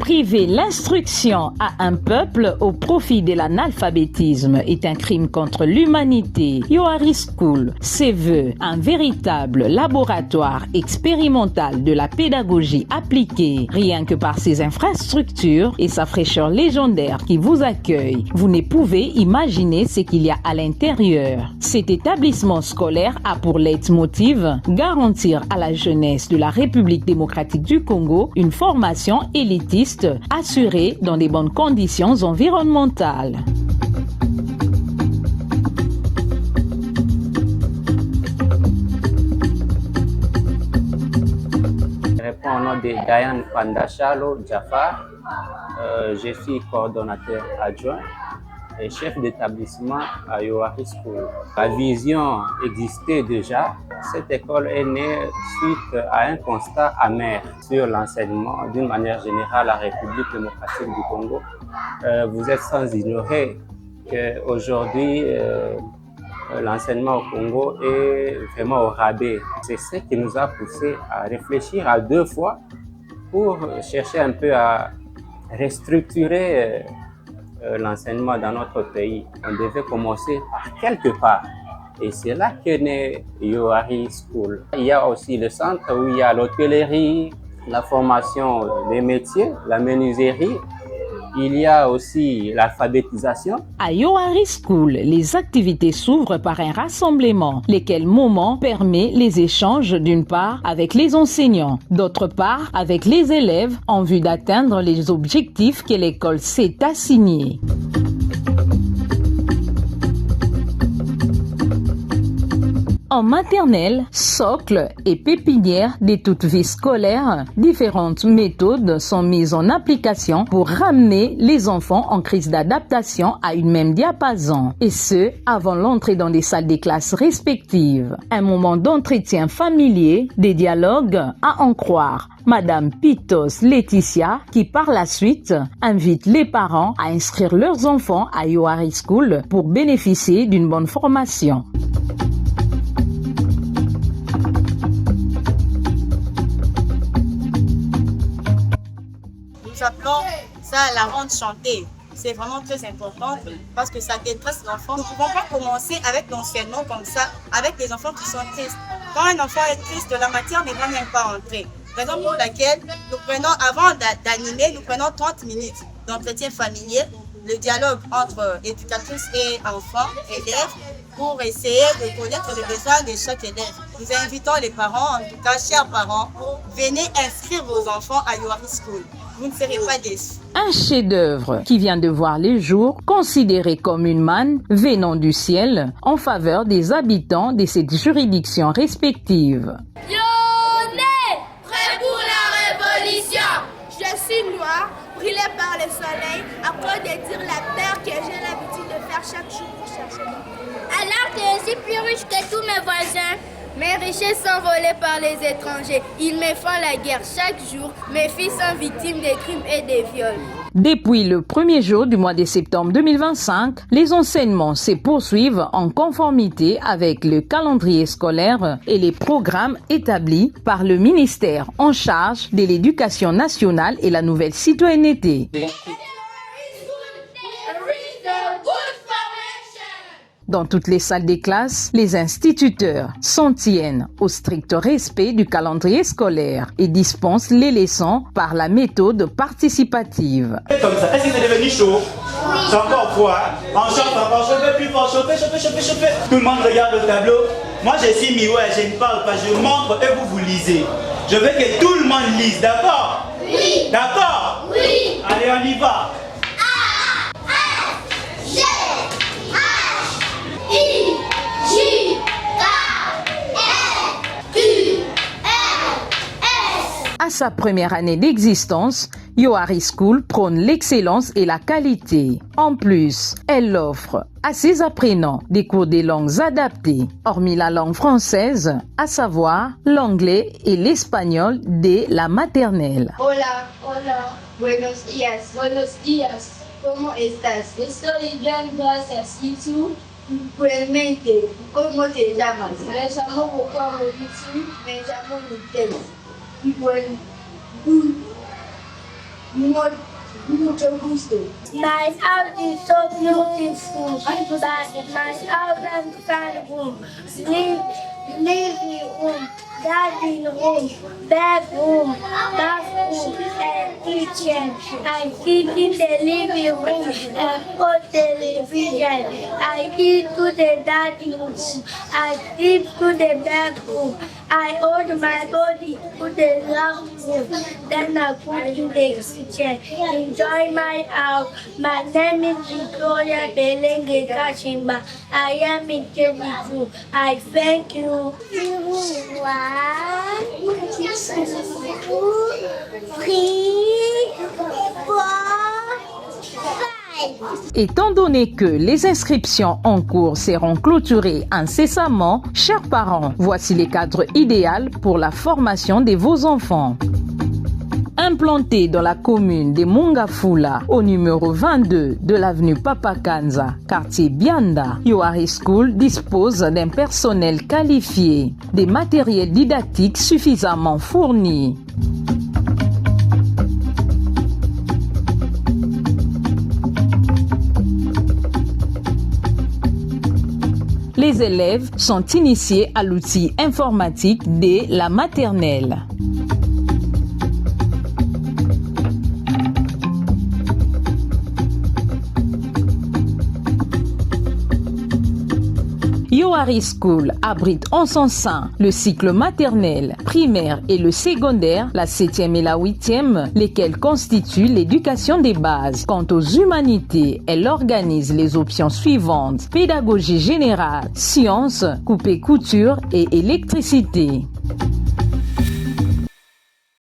Priver l'instruction à un peuple au profit de l'analphabétisme est un crime contre l'humanité. Yoari School se veut un véritable laboratoire expérimental de la pédagogie appliquée. Rien que par ses infrastructures et sa fraîcheur légendaire qui vous accueille, vous ne pouvez imaginer ce qu'il y a à l'intérieur. Cet établissement scolaire a pour leitmotiv garantir à la jeunesse de la République démocratique du Congo une formation élitiste assurée dans des bonnes conditions environnementales. Je réponds au nom de Dayan Pandachalo Jafar. Je suis coordonnateur adjoint et chef d'établissement à Yoari School. La vision existait déjà. Cette école est née suite à un constat amer sur l'enseignement d'une manière générale à la République démocratique du Congo. Vous êtes sans ignorer qu'aujourd'hui, l'enseignement au Congo est vraiment au rabais. C'est ce qui nous a poussé à réfléchir à deux fois pour chercher un peu à restructurer l'enseignement dans notre pays. On devait commencer par quelque part. Et c'est là qu'est né Yoari School. Il y a aussi le centre où il y a l'hôtellerie, la formation des métiers, la menuiserie. Il y a aussi l'alphabétisation. À Yoari School, les activités s'ouvrent par un rassemblement, lesquels moments permet les échanges d'une part avec les enseignants, d'autre part avec les élèves en vue d'atteindre les objectifs que l'école s'est assignés. En maternelle, socle et pépinière de toute vie scolaire, différentes méthodes sont mises en application pour ramener les enfants en crise d'adaptation à une même diapason, et ce, avant l'entrée dans des salles des classes respectives. Un moment d'entretien familier, des dialogues à en croire. Madame Pitos Laetitia, qui par la suite invite les parents à inscrire leurs enfants à Yoari School pour bénéficier d'une bonne formation. Nous appelons ça la rente chantée. C'est vraiment très important parce que ça détresse l'enfant. Nous ne pouvons pas commencer avec l'enseignement comme ça, avec des enfants qui sont tristes. Quand un enfant est triste, la matière ne va même pas entrer. Raison pour laquelle nous prenons, avant d'animer, nous prenons 30 minutes d'entretien familier, le dialogue entre éducatrices et enfants, élèves, pour essayer de connaître les besoins de chaque élève. Nous invitons les parents, en tout cas, chers parents, venez inscrire vos enfants à Yoari School. Vous ne serez pas déçus. Un chef-d'œuvre qui vient de voir les jours, considéré comme une manne venant du ciel en faveur des habitants de cette juridiction respective. Yonné, prêt pour la révolution. Je suis noire, brûlée par le soleil, à cause de dire la paire que j'ai l'habitude de faire chaque jour pour chercher. Alors que je suis plus riche que tous mes voisins. Mes richesses sont volées par les étrangers. Ils me font la guerre chaque jour. Mes filles sont victimes des crimes et des viols. Depuis le premier jour du mois de septembre 2025, les enseignements se poursuivent en conformité avec le calendrier scolaire et les programmes établis par le ministère en charge de l'Éducation nationale et la nouvelle citoyenneté. Dans toutes les salles des classes, les instituteurs s'en tiennent au strict respect du calendrier scolaire et dispensent les leçons par la méthode participative. Comme ça, est-ce que c'est devenu chaud? Oui. C'est encore froid. On chauffe encore, chauffer plus fort, chauffer. Tout le monde regarde le tableau. Moi, je suis mioué, je ne parle pas, je montre et vous lisez. Je veux que tout le monde lise, d'accord? Oui. D'accord? Oui. Allez, on y va. À sa première année d'existence, Yoari School prône l'excellence et la qualité. En plus, elle offre à ses apprenants des cours des langues adaptées, hormis la langue française, à savoir l'anglais et l'espagnol dès la maternelle. Hola, hola, buenos días, ¿cómo estás? Estoy bien, gracias. ¿Y tú? Igualmente, ¿cómo te llamas? Me llamo Bokaro Mitsu, me llamo Mikel. My house is so beautiful, but my house has five rooms. Living room, dining room, bedroom, bathroom, and kitchen. I sit in the living room and watch television. I eat to the dining room. I sleep to the bedroom. I hold my body to the lounge room. Then I go in the kitchen. Enjoy my house. My name is Victoria Belenge Kashimba. I am in 22. I thank you. 1, 2, 3, 4, 5. Étant donné que les inscriptions en cours seront clôturées incessamment, chers parents, voici les cadres idéaux pour la formation de vos enfants. Implanté dans la commune de Mongafula, au numéro 22 de l'avenue Papakanza, quartier Bianda, Yoari School dispose d'un personnel qualifié, des matériels didactiques suffisamment fournis. Les élèves sont initiés à l'outil informatique dès la maternelle. Yoari School abrite en son sein le cycle maternel, primaire et le secondaire, la 7e et la 8e, lesquels constituent l'éducation des bases. Quant aux humanités, elle organise les options suivantes: pédagogie générale, sciences, coupe-couture et électricité.